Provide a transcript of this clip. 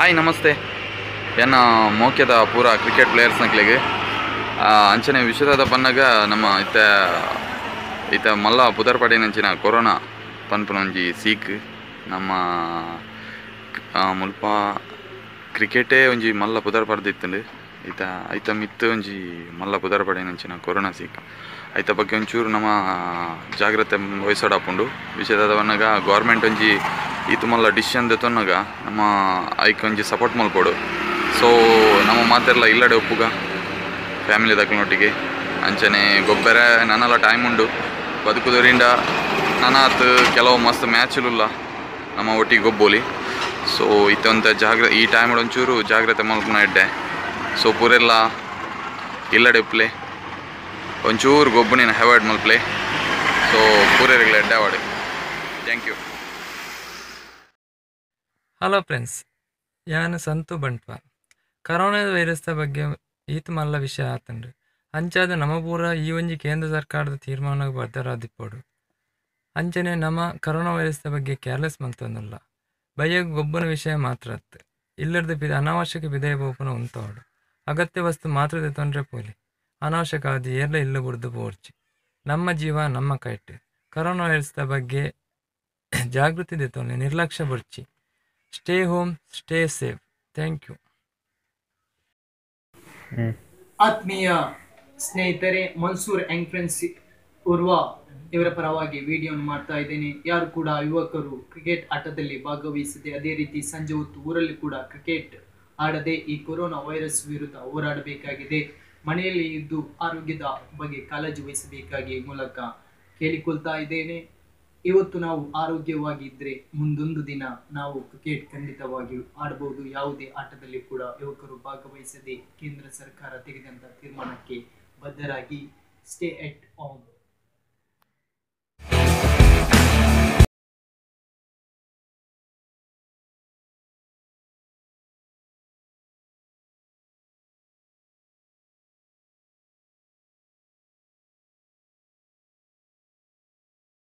Hi ನಮಸ್ತೆ ಎನ್ನ ಮೋಕ್ಯದ ಪೂರ ಕ್ರಿಕೆಟ್ ಪ್ಲೇಯರ್ಸ್ ನಕ್ಲಿಗೆ ಅಂಚನೆ ವಿಶ್ವದ ಪನ್ನಗ ನಮ್ಮ ಇತ್ತ ಮಲ್ಲ ಪುದರ್ಪಡೆ ನಂಚಿನ ಕೊರೋನಾ ಪನ್ಪುನೊಂಜಿ ಸೀಕ್ ನಮ್ಮ ಮುಲ್ಪ ಕ್ರಿಕೆಟೇ ಒಂಜಿ ಮಲ್ಲ ಪುದರ್ಪಡ್ದಿತ್ತಂಡು ಐತ ಮಿತ್ತು ಒಂಜಿ ಮಲ್ಲ ಪುದರ್ಪಡೆ ನಂಚಿನ ಕೊರೋನಾ ಸೀಕ್ ಐತ ಬಗ್ಗೆ ಒಂಚೂರು ನಮ್ಮ ಜಾಗ್ರತೆ ವಹಿಸೋಡಾಪುಂಡು ವಿಷಯದ ಪನ್ನಗ ಗೌರ್ಮೆಂಟ್ ಒಂಜಿ ಈತು ಮಲ್ಲ ಡಿಸಿಷನ್ ದೆತ್ತೊನ್ನಗ ನಮ್ಮ ಐಕ್ ಒಂಜಿ ಸಪೋರ್ಟ್ ಮಲ್ಪೋಡು ಸೊ ನಮ್ಮ ಮಾತೆಲ್ಲ ಇಲ್ಲಡೆ ಒಪ್ಪುಗ ಫ್ಯಾಮಿಲಿ ದಕ್ಕನೊಟ್ಟಿಗೆ ಅಂಚನೆ ಗೊಬ್ಬರ ನನ್ನೆಲ್ಲ ಟೈಮ್ ಉಂಡು ಬದುಕುದರಿಂದ ನನಾತ್ ಕೆಲವು ಮಸ್ತ್ ಮ್ಯಾಚ್ಲುಲ್ಲ ನಮ್ಮ ಒಟ್ಟಿಗೆ ಗೊಬ್ಬೋಲಿ ಸೊ ಇತ್ತೊಂತ ಈ ಟೈಮ್ ಒಂಚೂರು ಜಾಗ್ರತೆ ಮಲ್ಪನ ಇಡ್ಡೆ ಸೊ ಪೂರೆಲ್ಲ ಇಲ್ಲಡೆ ಉಪ್ಲೆ ಒಂಚೂರು ಗೊಬ್ಬನಿನ ಅವಾಯ್ಡ್ ಮಲ್ಪ್ಲೆ ಸೊ ಪೂರೆಲ್ಲ ಎಡ್ಡೆ avoid. Thank you. Hello friends, ಯಾನು ಸಂತು ಬಂಟ್ಪ. ಕರೋನಾ ವೈರಸ್ ಬಗ್ಗೆ ಈತ ಮಲ್ಲ ವಿಷಯ ಆತಂಡು ಅಂಚಾದ ನಮ್ಮ ಪೂರ ಈ ಒಂಜಿ ಕೇಂದ್ರ ಸರ್ಕಾರದ ತೀರ್ಮಾನ ಬದ್ಧರಾದಿಪ್ಪೋಡು ಅಂಚನೆ ನಮ್ಮ ಕರೋನಾ ವೈರಸ್ ಬಗ್ಗೆ ಕೇರ್ಲೆಸ್ ಮಲ್ತೊಂದುಲ್ಲ ಬಯ್ಯಗ ಗೊಬ್ಬನ ವಿಷಯ ಮಾತ್ರ ಅತ್ತು ಇಲ್ಲದ ಅನಾವಶ್ಯಕ ವಿಧೇಯ ಬೋಪನ ಉಂತೋಡು ಅಗತ್ಯ ವಸ್ತು ಮಾತ್ರ ತೊಂದರೆ ಪೋಲಿ ಅನಾವಶ್ಯಕ ಅದು ಎಲ್ಲ ಇಲ್ಲ ಬಿಡ್ದು ಪೋರ್ಚಿ ನಮ್ಮ ಜೀವ ನಮ್ಮ ಕೈಟ್ ಕರೋನಾ ವೈರಸ್ ಬಗ್ಗೆ ಜಾಗೃತಿ ದೆತ್ತೊಂದು ನಿರ್ಲಕ್ಷ್ಯ ಬರ್ಚಿ stay home stay safe. Thank you. ಆತ್ಮೀಯ ಸ್ನೇಹಿತರೆ, ಮನ್ಸೂರ್ ಎಂಟ್ರೆನ್ಸ್ ಉರ್ವಾ ಇವರ ಪರವಾಗಿ ವಿಡಿಯೋವನ್ನು ಮಾಡ್ತಾ ಇದ್ದೇನೆ. ಯಾರು ಕೂಡ ಯುವಕರು ಕ್ರಿಕೆಟ್ ಆಟದಲ್ಲಿ ಭಾಗವಹಿಸದೆ ಅದೇ ರೀತಿ ಸಂಜೆ ಹೊತ್ತು ಊರಲ್ಲಿ ಕೂಡ ಕ್ರಿಕೆಟ್ ಆಡದೆ ಈ ಕೊರೋನಾ ವೈರಸ್ ವಿರುದ್ಧ ಹೋರಾಡಬೇಕಾಗಿದೆ. ಮನೆಯಲ್ಲಿ ಇದ್ದು ಆರೋಗ್ಯದ ಬಗ್ಗೆ ಕಾಳಜಿ ವಹಿಸಬೇಕಾಗಿ ಮೂಲಕ ಕೇಳಿಕೊಳ್ತಾ ಇದ್ದೇನೆ. ಇವತ್ತು ನಾವು ಆರೋಗ್ಯವಾಗಿ ಇದ್ರೆ ಮುಂದೊಂದು ದಿನ ನಾವು ಕ್ರಿಕೆಟ್ ಖಂಡಿತವಾಗಿ ಆಡಬಹುದು. ಯಾವುದೇ ಆಟದಲ್ಲಿ ಕೂಡ ಯುವಕರು ಭಾಗವಹಿಸದೆ ಕೇಂದ್ರ ಸರ್ಕಾರ ತೆಗೆದಂತ ತೀರ್ಮಾನಕ್ಕೆ ಬದ್ಧರಾಗಿ ಸ್ಟೇ ಎಟ್ ಹೋಮ್.